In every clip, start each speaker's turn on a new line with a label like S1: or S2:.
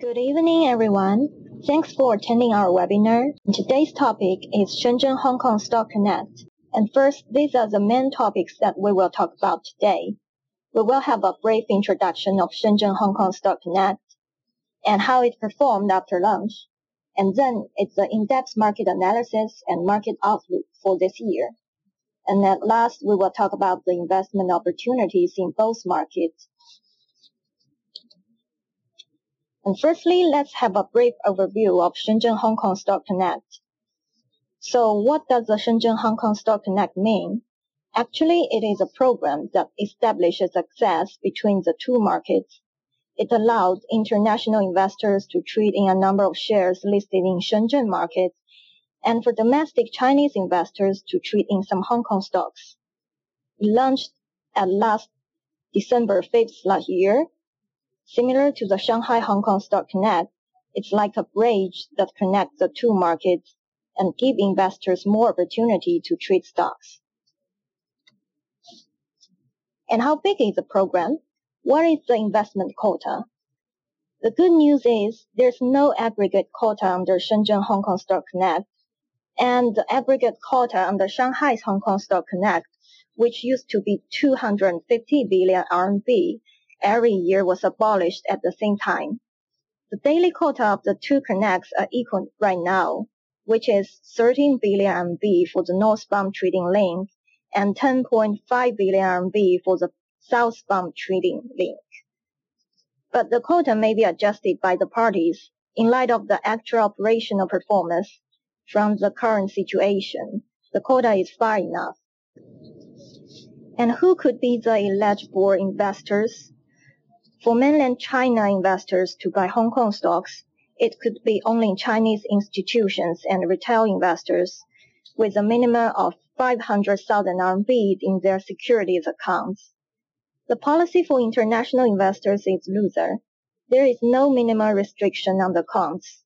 S1: Good evening, everyone. Thanks for attending our webinar. Today's topic is Shenzhen-Hong Kong Stock Connect. And first, these are the main topics that we will talk about today. We will have a brief introduction of Shenzhen-Hong Kong Stock Connect and how it performed after launch. And then it's the in-depth market analysis and market outlook for this year. And at last, we will talk about the investment opportunities in both markets. And firstly, let's have a brief overview of Shenzhen-Hong Kong Stock Connect. So what does the Shenzhen-Hong Kong Stock Connect mean? Actually, it is a program that establishes access between the two markets. It allows international investors to trade in a number of shares listed in Shenzhen market, and for domestic Chinese investors to trade in some Hong Kong stocks. It launched at last December 5th last year. Similar to the Shanghai-Hong Kong Stock Connect, it's like a bridge that connects the two markets and give investors more opportunity to trade stocks. And how big is the program? What is the investment quota? The good news is there's no aggregate quota under Shenzhen-Hong Kong Stock Connect, and the aggregate quota under Shanghai's Hong Kong Stock Connect, which used to be 250 billion RMB, every year was abolished at the same time. The daily quota of the two connects are equal right now, which is 13 billion RMB for the northbound trading link and 10.5 billion RMB for the southbound trading link. But the quota may be adjusted by the parties in light of the actual operational performance. From the current situation, the quota is far enough. And who could be the eligible investors? For mainland China investors to buy Hong Kong stocks, it could be only Chinese institutions and retail investors with a minimum of 500,000 RMB in their securities accounts. The policy for international investors is looser. There is no minimum restriction on the accounts.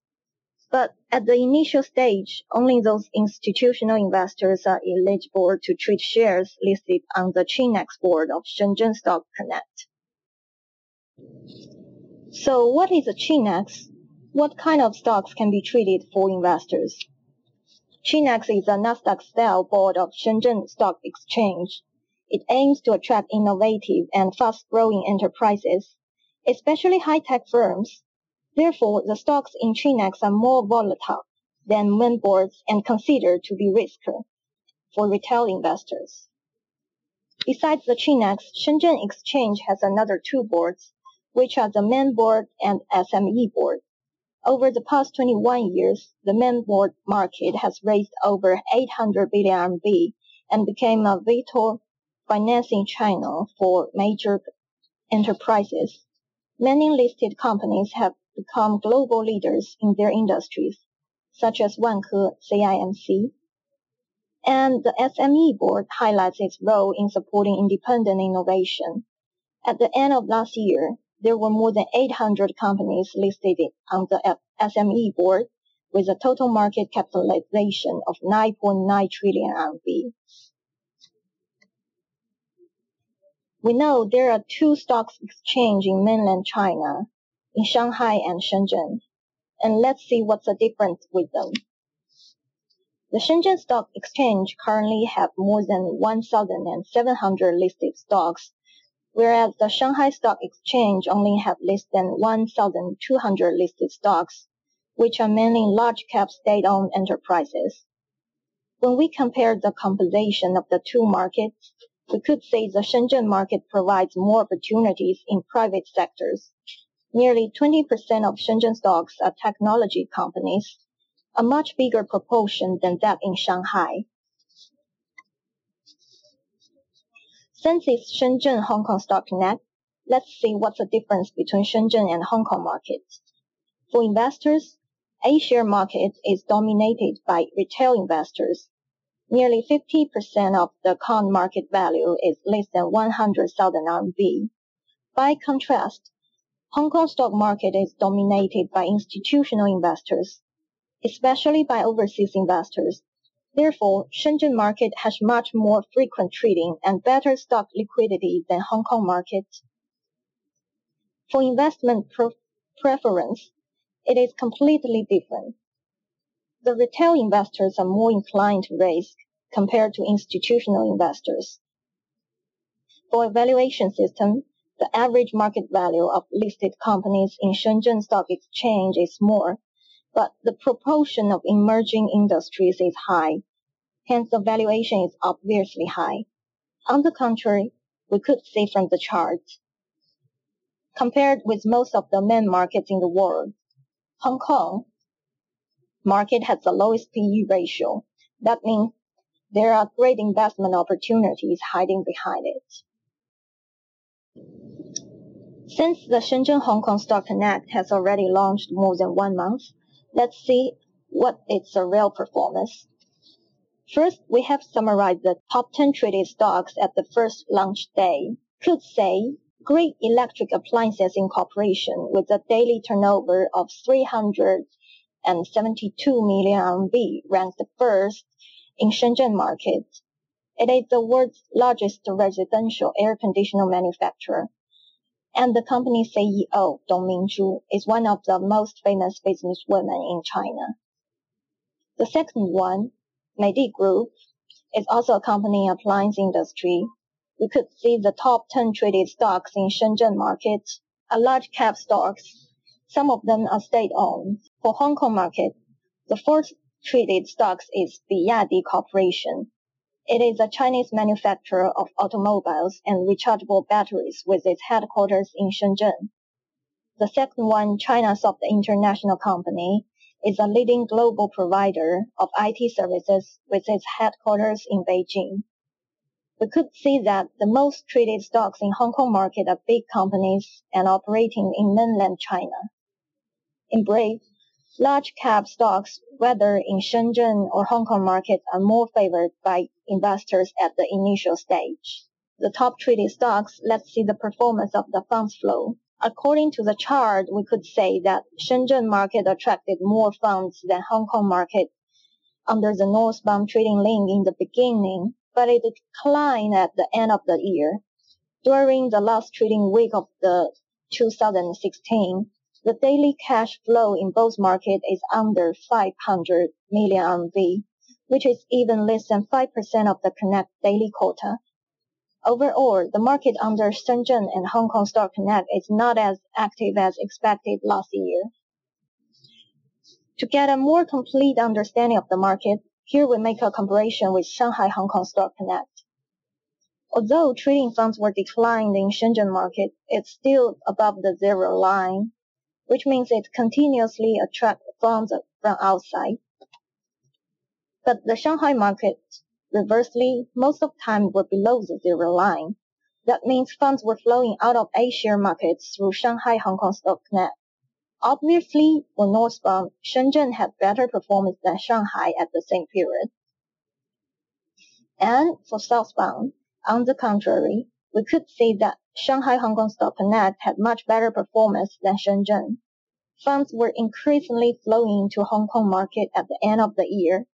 S1: But at the initial stage, only those institutional investors are eligible to trade shares listed on the HKEX board of Shenzhen Stock Connect. So what is a HKEX? What kind of stocks can be traded for investors? HKEX is a Nasdaq-style board of Shenzhen Stock Exchange. It aims to attract innovative and fast-growing enterprises, especially high-tech firms. Therefore, the stocks in HKEX are more volatile than main boards and considered to be riskier for retail investors. Besides the HKEX, Shenzhen Exchange has another two boards, which are the main board and SME board. Over the past 21 years, the main board market has raised over 800 billion RMB and became a vital financing channel for major enterprises. Many listed companies have become global leaders in their industries, such as CIMC. And the SME board highlights its role in supporting independent innovation. At the end of last year, there were more than 800 companies listed on the SME board with a total market capitalization of 9.9 trillion RMB. We know there are two stock exchanges in mainland China, in Shanghai and Shenzhen, and let's see what's the difference with them. The Shenzhen Stock Exchange currently have more than 1,700 listed stocks, whereas the Shanghai Stock Exchange only have less than 1,200 listed stocks, which are mainly large-cap state-owned enterprises. When we compare the composition of the two markets, we could say the Shenzhen market provides more opportunities in private sectors. Nearly 20% of Shenzhen stocks are technology companies, a much bigger proportion than that in Shanghai. Since it's Shenzhen-Hong Kong Stock Connect, let's see what's the difference between Shenzhen and Hong Kong markets. For investors, A-share market is dominated by retail investors. Nearly 50% of the account market value is less than 100,000 RMB. By contrast, Hong Kong stock market is dominated by institutional investors, especially by overseas investors. Therefore, Shenzhen market has much more frequent trading and better stock liquidity than Hong Kong market. For investment preference, it is completely different. The retail investors are more inclined to risk compared to institutional investors. For a valuation system, the average market value of listed companies in Shenzhen Stock Exchange is more, but the proportion of emerging industries is high, hence the valuation is obviously high. On the contrary, we could see from the chart, compared with most of the main markets in the world, Hong Kong market has the lowest PE ratio. That means there are great investment opportunities hiding behind it. Since the Shenzhen-Hong Kong Stock Connect has already launched more than 1 month, let's see what its real performance. First, we have summarized the top 10 traded stocks at the first launch day. Could say Great Electric Appliances Incorporation with a daily turnover of 372 million RMB ranked first in Shenzhen market. It is the world's largest residential air conditioner manufacturer, and the company's CEO, Dong Mingzhu, is one of the most famous businesswomen in China. The second one, Midea Group, is also a company in appliance industry. We could see the top 10 traded stocks in Shenzhen market are large cap stocks. Some of them are state-owned. For Hong Kong market, the fourth traded stocks is Biyadi Corporation. It is a Chinese manufacturer of automobiles and rechargeable batteries with its headquarters in Shenzhen. The second one, China Soft International Company, is a leading global provider of IT services with its headquarters in Beijing. We could see that the most traded stocks in Hong Kong market are big companies and operating in mainland China. In brief, large cap stocks, whether in Shenzhen or Hong Kong markets, are more favored by investors at the initial stage. The top traded stocks, let's see the performance of the funds flow. According to the chart, we could say that Shenzhen market attracted more funds than Hong Kong market under the northbound trading link in the beginning, but it declined at the end of the year. During the last trading week of the 2016, the daily cash flow in both markets is under 500 million RMB, which is even less than 5% of the Connect daily quota. Overall, the market under Shenzhen and Hong Kong Stock Connect is not as active as expected last year. To get a more complete understanding of the market, here we make a comparison with Shanghai Hong Kong Stock Connect. Although trading funds were declined in Shenzhen market, it's still above the zero line, which means it continuously attracts funds from outside. But the Shanghai market, reversely, most of the time were below the zero line. That means funds were flowing out of A-share markets through Shanghai Hong Kong Stock Connect. Obviously, for northbound, Shenzhen had better performance than Shanghai at the same period. And for southbound, on the contrary, we could see that Shanghai Hong Kong Stock Connect had much better performance than Shenzhen. Funds were increasingly flowing to Hong Kong market at the end of the year,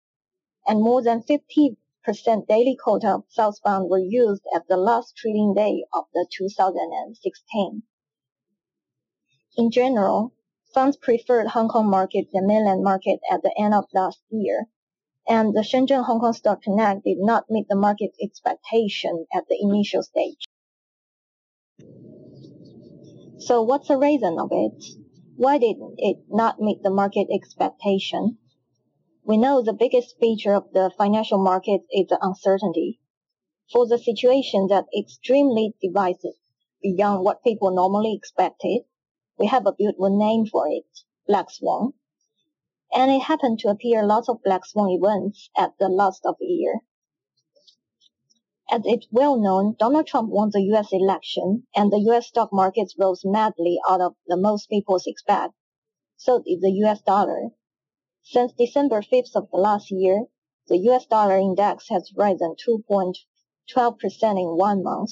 S1: and more than 50% daily quota of southbound were used at the last trading day of the 2016. In general, funds preferred Hong Kong market than mainland market at the end of last year, and the Shenzhen Hong Kong Stock Connect did not meet the market expectation at the initial stage. So what's the reason of it? Why did it not meet the market expectation? We know the biggest feature of the financial market is the uncertainty. For the situation that extremely divisive beyond what people normally expected, we have a beautiful name for it, Black Swan. And it happened to appear lots of Black Swan events at the last of the year. As it's well known, Donald Trump won the U.S. election, and the U.S. stock markets rose madly out of the most people's expect. So did the U.S. dollar. Since December 5th of the last year, the U.S. dollar index has risen 2.12% in 1 month.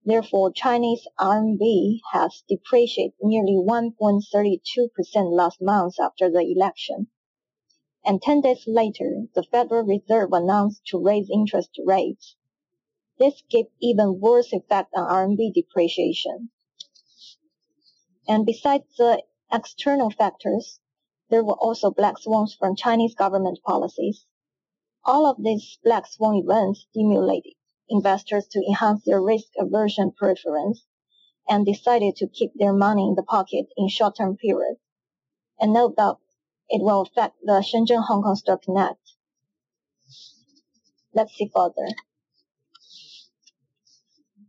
S1: Therefore, Chinese RMB has depreciated nearly 1.32% last month after the election. And 10 days later, the Federal Reserve announced to raise interest rates. This gave even worse effect on RMB depreciation. And besides the external factors, There were also black swans from Chinese government policies. All of these black swan events stimulated investors to enhance their risk aversion preference and decided to keep their money in the pocket in short-term periods. And no doubt it will affect the Shenzhen-Hong Kong Stock Connect. Let's see further.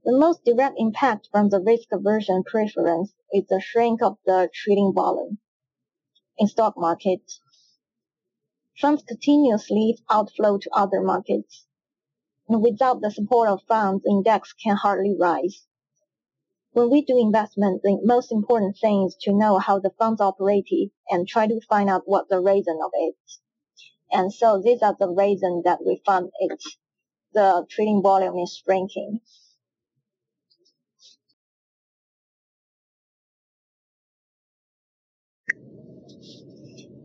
S1: The most direct impact from the risk aversion preference is the shrink of the trading volume. In stock markets, funds continuously outflow to other markets. And without the support of funds, the index can hardly rise. When we do investment, the most important thing is to know how the funds operated and try to find out what the reason of it. And so these are the reasons that we found the trading volume is shrinking.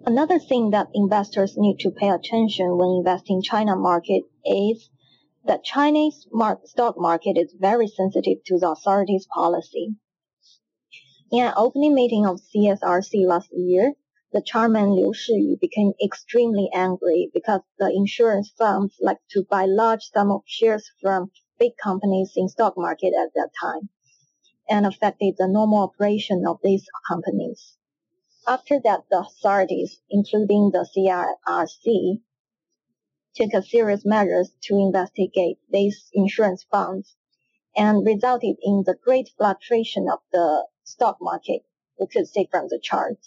S1: Another thing that investors need to pay attention when investing in China market is that Chinese stock market is very sensitive to the authorities' policy. In an opening meeting of SZSE last year, the chairman Liu Shiyu became extremely angry because the insurance firms like to buy large sum of shares from big companies in stock market at that time and affected the normal operation of these companies. After that, the authorities, including the CRRC, took serious measures to investigate these insurance funds and resulted in the great fluctuation of the stock market, we could see from the chart.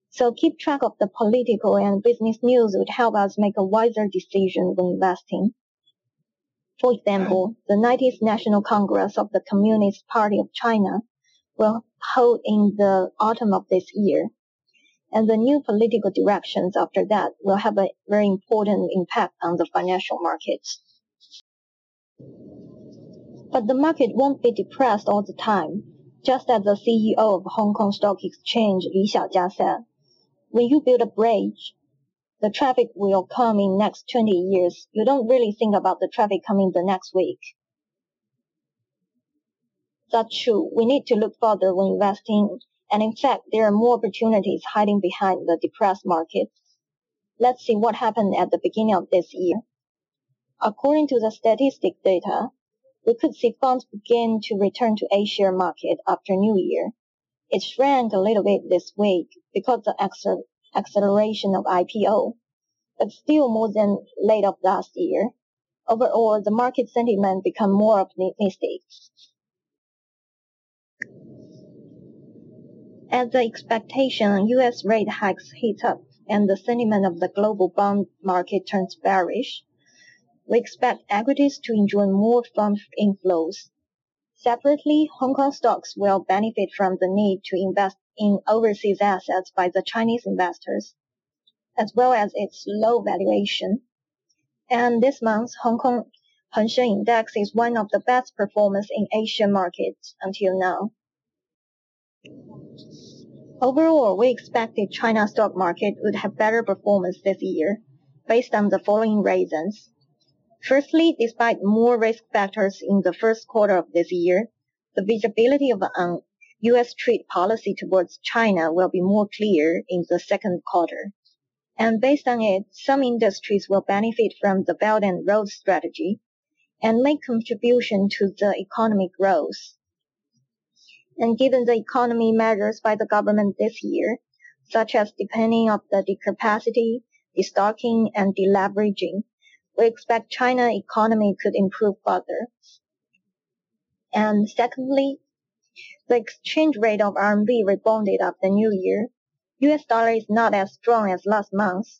S1: So keep track of the political and business news would help us make a wiser decision when investing. For example, the 90th National Congress of the Communist Party of China will hold in the autumn of this year, and the new political directions after that will have a very important impact on the financial markets. But the market won't be depressed all the time. Just as the CEO of Hong Kong Stock Exchange, Li Xiaojia, said, when you build a bridge, the traffic will come in next 20 years. You don't really think about the traffic coming the next week. That's true. We need to look further when investing, and in fact, there are more opportunities hiding behind the depressed market. Let's see what happened at the beginning of this year. According to the statistic data, we could see funds begin to return to A-share market after New Year. It shrank a little bit this week because of the acceleration of IPO, but still more than late of last year. Overall, the market sentiment became more optimistic. As the expectation on U.S. rate hikes heats up and the sentiment of the global bond market turns bearish, we expect equities to enjoy more fund inflows. Separately, Hong Kong stocks will benefit from the need to invest in overseas assets by the Chinese investors, as well as its low valuation. And this month, Hong Kong Hang Seng Index is one of the best performers in Asian markets until now. Overall, we expected China stock market would have better performance this year, based on the following reasons. Firstly, despite more risk factors in the first quarter of this year, the visibility of U.S. trade policy towards China will be more clear in the second quarter. And based on it, some industries will benefit from the Belt and Road strategy and make contribution to the economic growth. And given the economy measures by the government this year, such as deepening of the capacity, destocking, and deleveraging, we expect China economy could improve further. And secondly, the exchange rate of RMB rebounded after New Year. US dollar is not as strong as last month.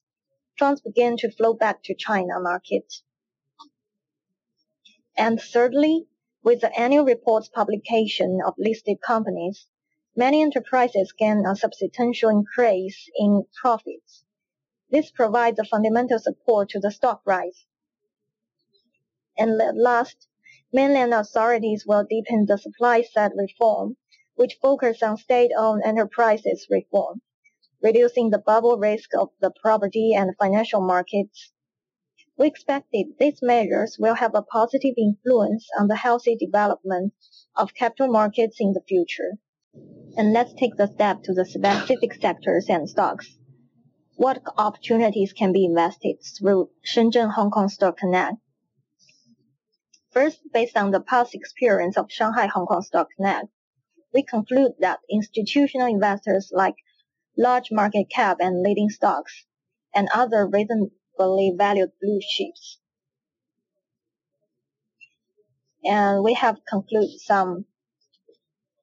S1: Funds began to flow back to China market. And thirdly, with the annual reports publication of listed companies, many enterprises gain a substantial increase in profits. This provides a fundamental support to the stock rise. And last, mainland authorities will deepen the supply-side reform, which focus on state-owned enterprises reform, reducing the bubble risk of the property and financial markets. We expected these measures will have a positive influence on the healthy development of capital markets in the future. And let's take the step to the specific sectors and stocks. What opportunities can be invested through Shenzhen-Hong Kong Stock Connect? First, based on the past experience of Shanghai-Hong Kong Stock Connect, we conclude that institutional investors like large market cap and leading stocks and other reasonably valued blue chips. And we have concluded some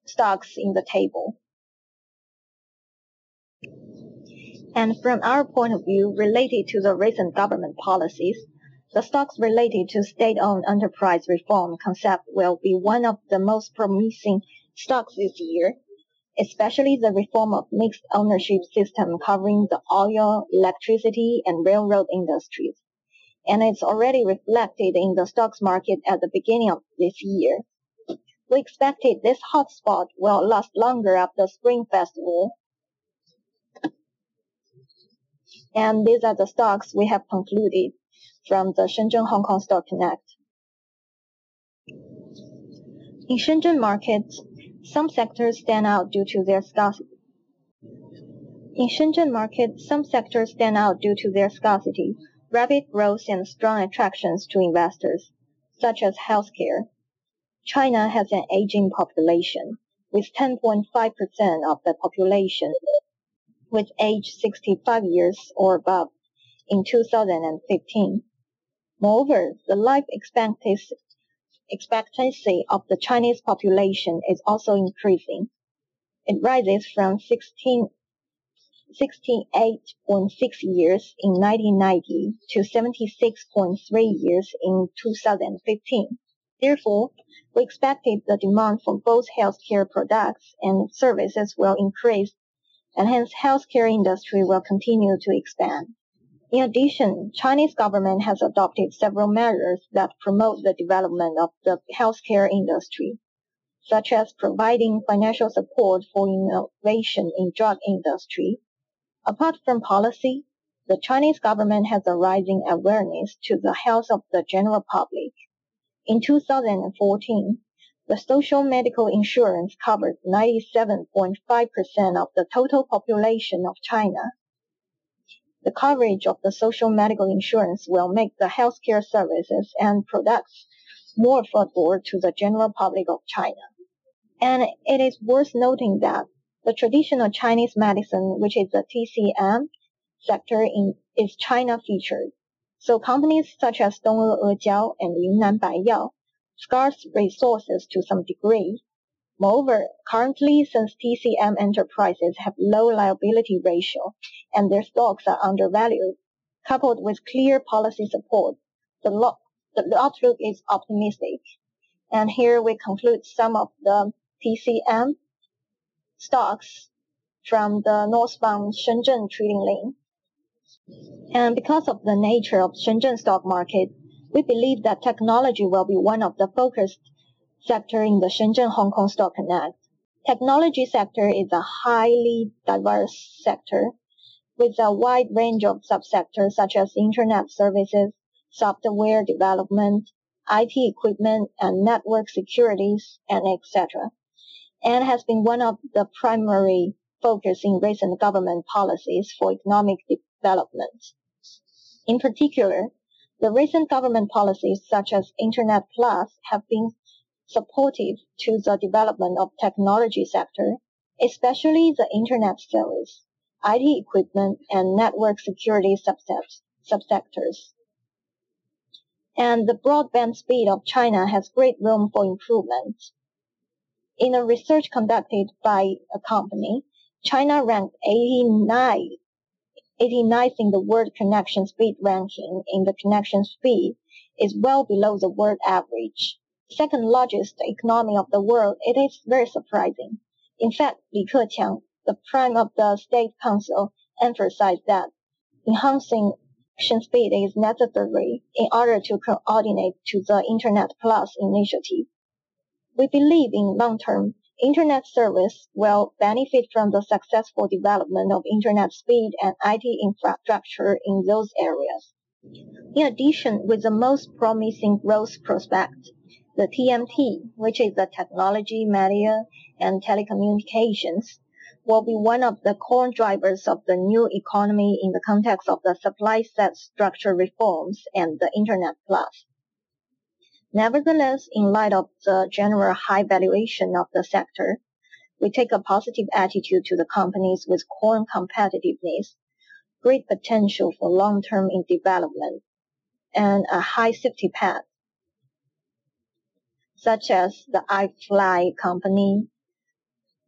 S1: stocks in the table. And from our point of view, related to the recent government policies, the stocks related to state-owned enterprise reform concept will be one of the most promising stocks this year, especially the reform of mixed ownership system covering the oil, electricity, and railroad industries. And it's already reflected in the stocks market at the beginning of this year. We expected this hotspot will last longer after Spring Festival. And these are the stocks we have concluded from the Shenzhen-Hong Kong Stock Connect. In Shenzhen markets, some sectors stand out due to their scarcity. Rapid growth and strong attractions to investors, such as healthcare. China has an aging population, with 10.5% of the population with age 65 years or above in 2015. Moreover, the life expectancy of the Chinese population is also increasing. It rises from 68.6 years in 1990 to 76.3 years in 2015. Therefore, we expected the demand for both healthcare products and services will increase, and hence healthcare industry will continue to expand. In addition, Chinese government has adopted several measures that promote the development of the healthcare industry, such as providing financial support for innovation in drug industry. Apart from policy, the Chinese government has a rising awareness to the health of the general public. In 2014, the social medical insurance covered 97.5% of the total population of China. The coverage of the social medical insurance will make the healthcare services and products more affordable to the general public of China. And it is worth noting that the traditional Chinese medicine, which is the TCM sector, is China featured. So companies such as Dong'e and Yunnan Balyao scarce resources to some degree. Moreover, currently, since TCM enterprises have low liability ratio and their stocks are undervalued, coupled with clear policy support, the outlook is optimistic. And here we conclude some of the TCM stocks from the northbound Shenzhen trading lane. And because of the nature of Shenzhen stock market, we believe that technology will be one of the focused sector in the Shenzhen-Hong Kong Stock Connect. Technology sector is a highly diverse sector with a wide range of subsectors such as internet services, software development, IT equipment, and network securities, and etc., and has been one of the primary focus in recent government policies for economic development. In particular, the recent government policies such as Internet Plus have been supportive to the development of technology sector, especially the internet service, IT equipment, and network security subsectors. And the broadband speed of China has great room for improvement. In a research conducted by a company, China ranked 89th in the world connection speed ranking. In the connection speed is well below the world average. Second largest economy of the world, it is very surprising. In fact, Li Keqiang, the prime of the State Council, emphasized that enhancing connection speed is necessary in order to coordinate to the Internet Plus initiative. We believe in long term, Internet service will benefit from the successful development of Internet speed and IT infrastructure in those areas. In addition, with the most promising growth prospect, The TMT, which is the technology, media, and telecommunications, will be one of the core drivers of the new economy in the context of the supply-side structure reforms and the Internet Plus. Nevertheless, in light of the general high valuation of the sector, we take a positive attitude to the companies with core competitiveness, great potential for long-term development, and a high safety path, such as the iFly company,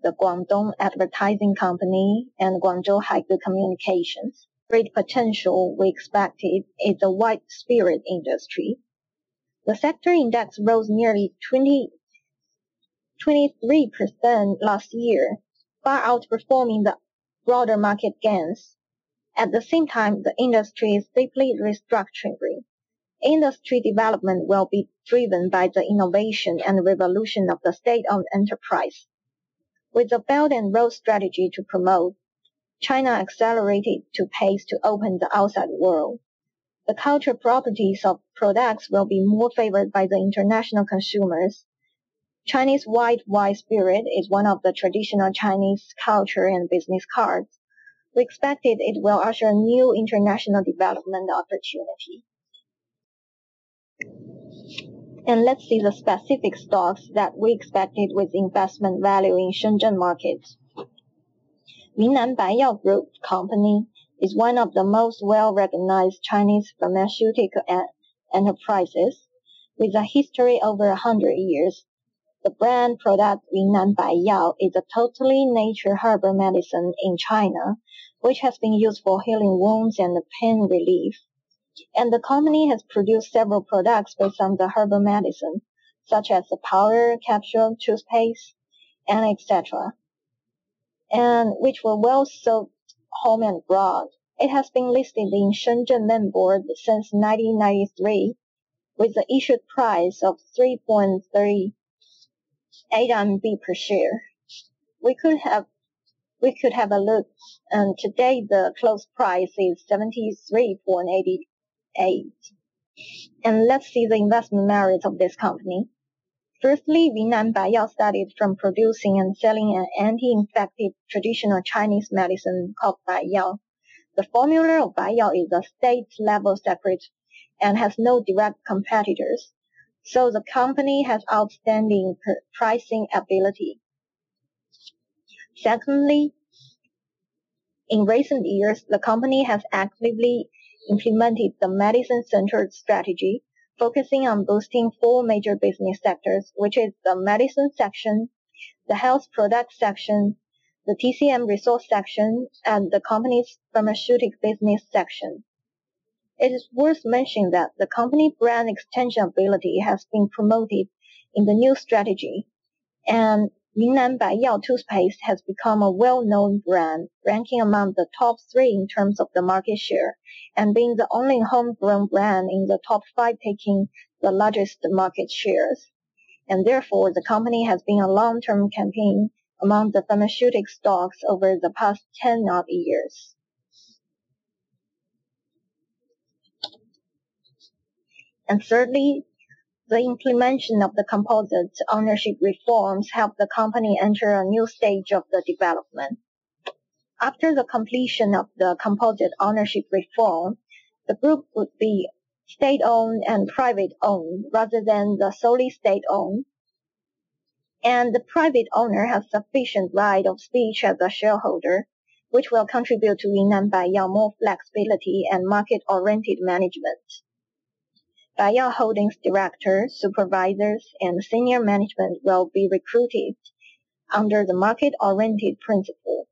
S1: the Guangdong Advertising Company, and Guangzhou Haigu Communications. Great potential we expected is the white spirit industry. The sector index rose nearly 23% last year, far outperforming the broader market gains. At the same time, the industry is deeply restructuring. Industry development will be driven by the innovation and revolution of the state-owned enterprise. With the Belt and Road strategy to promote, China accelerated to pace to open the outside world. The cultural properties of products will be more favored by the international consumers. Chinese white spirit is one of the traditional Chinese culture and business cards. We expected it will usher a new international development opportunity. And let's see the specific stocks that we expected with investment value in Shenzhen markets. Yunnan Balyao Group Company is one of the most well-recognized Chinese pharmaceutical enterprises with a history over 100 years. The brand product Yunnan Balyao is a totally natural herbal medicine in China, which has been used for healing wounds and pain relief. And the company has produced several products based on the herbal medicine, such as the powder, capsule, toothpaste, and etc., and which were well sold home and abroad. It has been listed in Shenzhen main board since 1993, with the issued price of 3.38 RMB per share. We could have a look, and today the close price is 73.88. And let's see the investment merits of this company. Firstly, Yunnan Balyao started from producing and selling an anti-infective traditional Chinese medicine called Balyao. The formula of Balyao is a state-level secret and has no direct competitors, so the company has outstanding pricing ability. Secondly, in recent years, the company has actively implemented the medicine-centered strategy, focusing on boosting four major business sectors, which is the medicine section, the health product section, the TCM resource section, and the company's pharmaceutical business section. It is worth mentioning that the company brand extension ability has been promoted in the new strategy, and Yunnan Balyao toothpaste has become a well-known brand, ranking among the top 3 in terms of the market share, and being the only homegrown brand in the top 5 taking the largest market shares. And therefore, the company has been a long-term campaign among the pharmaceutical stocks over the past 10 odd years. And thirdly, the implementation of the composite ownership reforms helped the company enter a new stage of the development. After the completion of the composite ownership reform, the group would be state-owned and private-owned rather than the solely state-owned. And the private owner has sufficient right of speech as a shareholder, which will contribute to Yunnan Balyao more flexibility and market-oriented management. Balyao Holdings directors, supervisors, and senior management will be recruited under the market-oriented principle.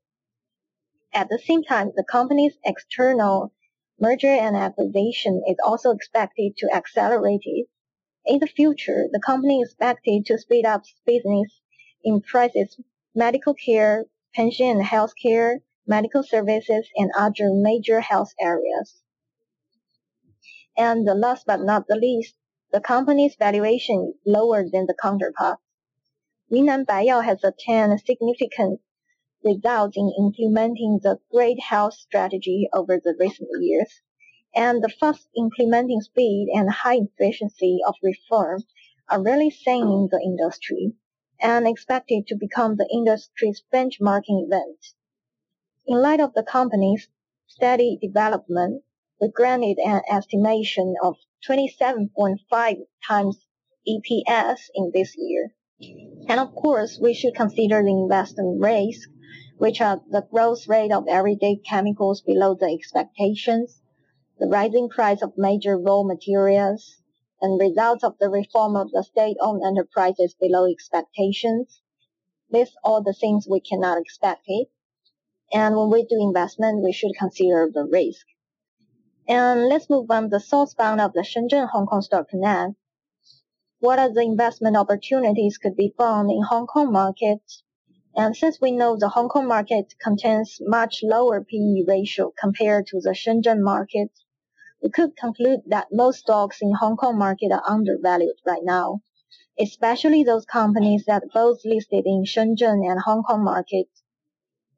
S1: At the same time, the company's external merger and acquisition is also expected to accelerate it. In the future, the company is expected to speed up business in prices, medical care, pension and health care, medical services, and other major health areas. And last but not the least, the company's valuation is lower than the counterparts. Yunnan Balyao has attained significant results in implementing the great health strategy over the recent years, and the fast implementing speed and high efficiency of reform are really seen in the industry and expected to become the industry's benchmarking event. In light of the company's steady development, we granted an estimation of 27.5 times EPS in this year. And of course, we should consider the investment risk, which are the growth rate of everyday chemicals below the expectations, the rising price of major raw materials, and results of the reform of the state-owned enterprises below expectations. These are all the things we cannot expect it. And when we do investment, we should consider the risk. And let's move on to the southbound of the Shenzhen-Hong Kong Stock Connect. What are the investment opportunities could be found in Hong Kong market? And since we know the Hong Kong market contains much lower PE ratio compared to the Shenzhen market, we could conclude that most stocks in Hong Kong market are undervalued right now, especially those companies that both listed in Shenzhen and Hong Kong market.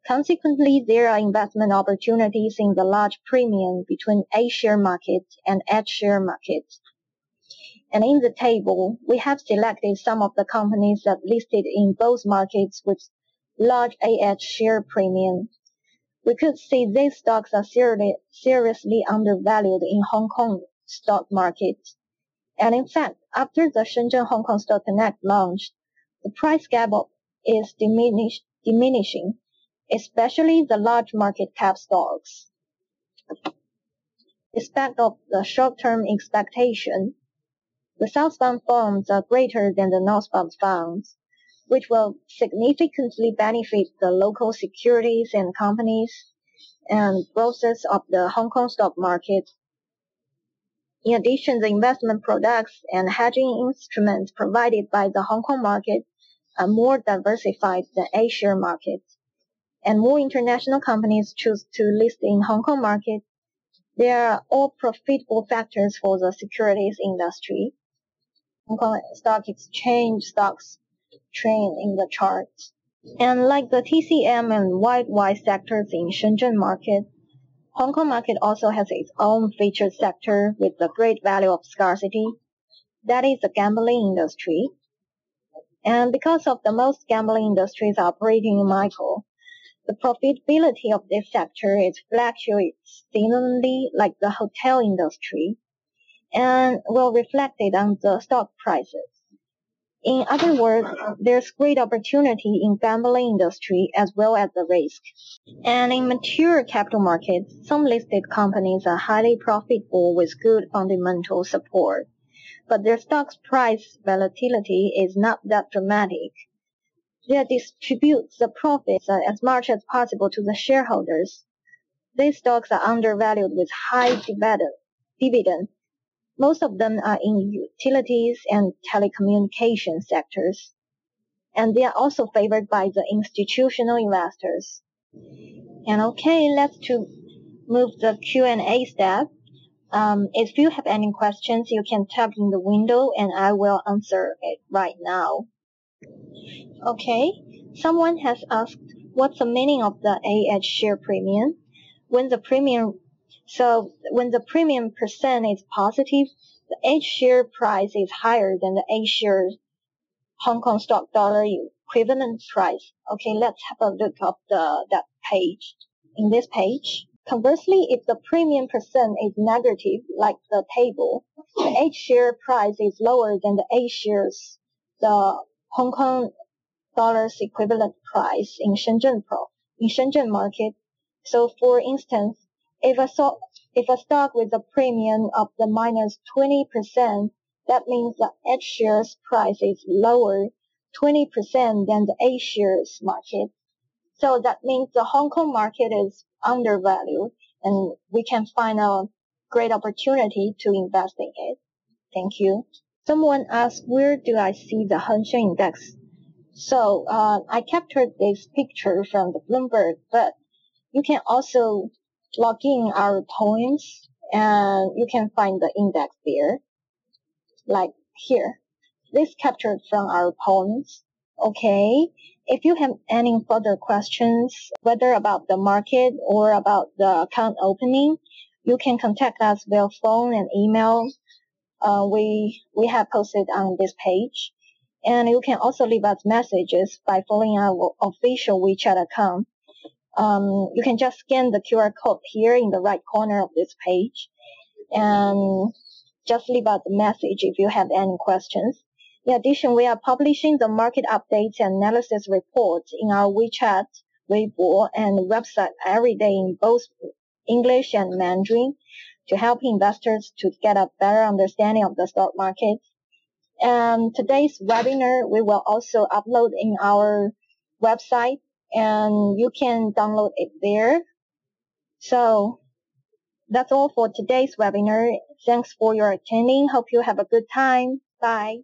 S1: Consequently, there are investment opportunities in the large premium between A-share market and H-share market. And in the table, we have selected some of the companies that listed in both markets with large AH share premium. We could see these stocks are seriously undervalued in Hong Kong stock market. And in fact, after the Shenzhen-Hong Kong Stock Connect launched, the price gap is diminishing, especially the large market cap stocks. Despite of the short-term expectation, the southbound funds are greater than the northbound funds, which will significantly benefit the local securities and companies and growths of the Hong Kong stock market. In addition, the investment products and hedging instruments provided by the Hong Kong market are more diversified than A-share market, and more international companies choose to list in Hong Kong market. They are all profitable factors for the securities industry. Hong Kong Stock Exchange stocks trend in the charts. And like the TCM and worldwide sectors in Shenzhen market, Hong Kong market also has its own featured sector with the great value of scarcity. That is the gambling industry. And because of the most gambling industries operating in micro, the profitability of this sector is fluctuates seasonally like the hotel industry and will reflect it on the stock prices. In other words, there's great opportunity in gambling industry as well as the risk. And in mature capital markets, some listed companies are highly profitable with good fundamental support, but their stock's price volatility is not that dramatic. They distribute the profits as much as possible to the shareholders. These stocks are undervalued with high dividend. Most of them are in utilities and telecommunication sectors. And they are also favored by the institutional investors. And okay, let's move the Q&A step. If you have any questions, you can type in the window and I will answer it right now. Okay, someone has asked, what's the meaning of the AH share premium? When the premium percent is positive, the H share price is higher than the A share Hong Kong stock dollar equivalent price. Okay, let's have a look at that page. In this page, conversely, if the premium percent is negative, like the table, the H share price is lower than the A shares, the Hong Kong dollars equivalent price in Shenzhen market. So, for instance, if a stock with a premium of the minus 20%, that means the H shares price is lower 20% than the A shares market. So that means the Hong Kong market is undervalued, and we can find a great opportunity to invest in it. Thank you. Someone asked, where do I see the Hang Seng Index? So I captured this picture from the Bloomberg, but you can also log in our points and you can find the index there, like here. This captured from our points. Okay, if you have any further questions, whether about the market or about the account opening, you can contact us via phone and email. we have posted on this page. And you can also leave us messages by following our official WeChat account. You can just scan the QR code here in the right corner of this page and just leave us a message if you have any questions. In addition, we are publishing the market updates and analysis reports in our WeChat, Weibo, and website every day in both English and Mandarin to help investors to get a better understanding of the stock market. And today's webinar, we will also upload in our website, and you can download it there. So that's all for today's webinar. Thanks for your attending. Hope you have a good time. Bye.